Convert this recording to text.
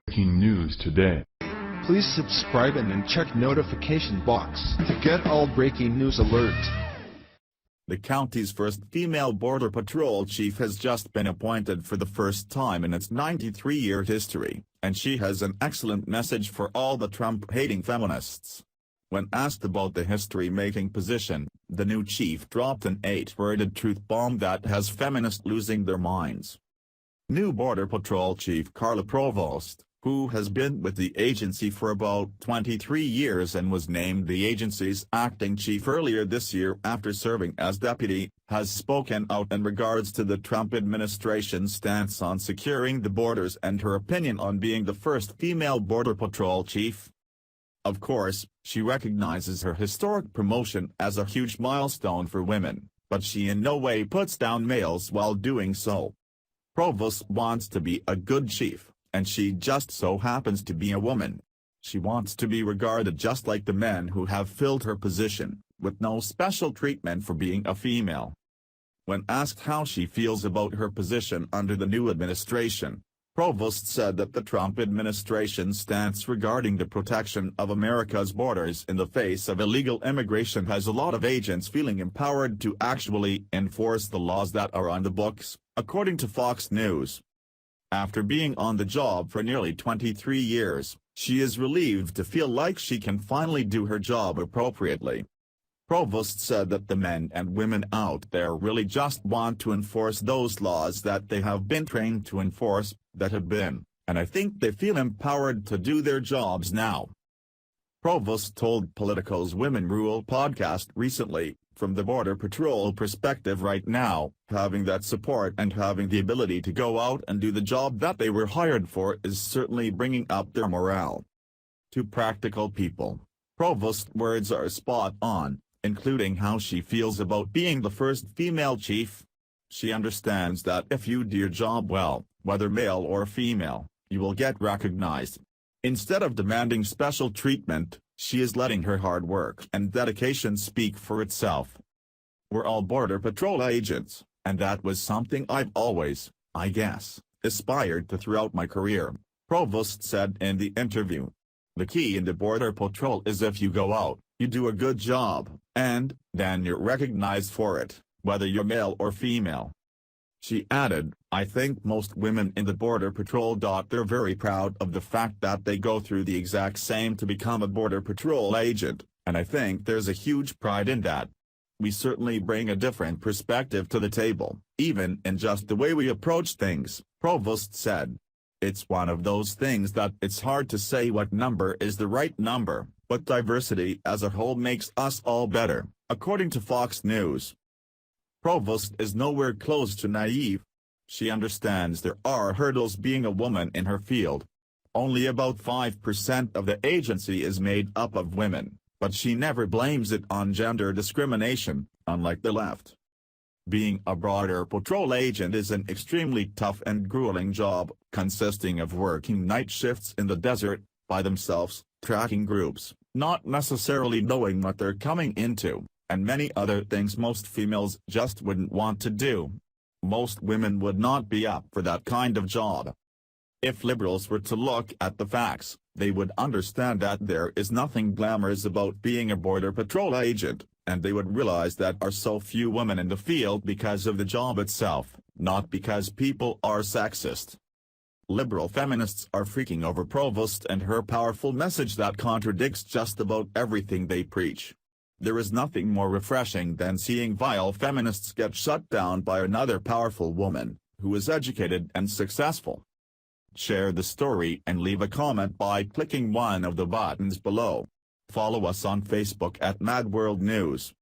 Breaking news today. Please subscribe and then check notification box to get all breaking news alerts. The county's first female Border Patrol chief has just been appointed for the first time in its 93-year history, and she has an excellent message for all the Trump-hating feminists. When asked about the history-making position, the new chief dropped an 8-worded truth bomb that has feminists losing their minds. New Border Patrol Chief Carla Provost, who has been with the agency for about 23 years and was named the agency's acting chief earlier this year after serving as deputy, has spoken out in regards to the Trump administration's stance on securing the borders and her opinion on being the first female Border Patrol chief. Of course, she recognizes her historic promotion as a huge milestone for women, but she in no way puts down males while doing so. Provost wants to be a good chief, and she just so happens to be a woman. She wants to be regarded just like the men who have filled her position, with no special treatment for being a female. When asked how she feels about her position under the new administration, Provost said that the Trump administration's stance regarding the protection of America's borders in the face of illegal immigration has a lot of agents feeling empowered to actually enforce the laws that are on the books, according to Fox News. After being on the job for nearly 23 years, she is relieved to feel like she can finally do her job appropriately. Provost said that the men and women out there really just want to enforce those laws that they have been trained to enforce, and I think they feel empowered to do their jobs now. Provost told Politico's Women Rule podcast recently, "From the Border Patrol perspective right now, having that support and having the ability to go out and do the job that they were hired for is certainly bringing up their morale." To practical people, Provost's words are spot on, including how she feels about being the first female chief. She understands that if you do your job well, whether male or female, you will get recognized. Instead of demanding special treatment, she is letting her hard work and dedication speak for itself. "We're all Border Patrol agents, and that was something I've always, I guess, aspired to throughout my career," Provost said in the interview. "The key in the Border Patrol is if you go out, you do a good job, and then you're recognized for it, whether you're male or female." She added, "I think most women in the Border Patrol. They're very proud of the fact that they go through the exact same to become a Border Patrol agent, and I think there's a huge pride in that. We certainly bring a different perspective to the table, even in just the way we approach things," Provost said. "It's one of those things that it's hard to say what number is the right number, but diversity as a whole makes us all better," according to Fox News. Provost is nowhere close to naive. She understands there are hurdles being a woman in her field. Only about 5% of the agency is made up of women, but she never blames it on gender discrimination, unlike the left. Being a Border Patrol agent is an extremely tough and grueling job, consisting of working night shifts in the desert, by themselves, tracking groups, not necessarily knowing what they're coming into, and many other things most females just wouldn't want to do. Most women would not be up for that kind of job. If liberals were to look at the facts, they would understand that there is nothing glamorous about being a Border Patrol agent, and they would realize that there are so few women in the field because of the job itself, not because people are sexist. Liberal feminists are freaking over Provost and her powerful message that contradicts just about everything they preach. There is nothing more refreshing than seeing vile feminists get shut down by another powerful woman, who is educated and successful. Share the story and leave a comment by clicking one of the buttons below. Follow us on Facebook at Mad World News.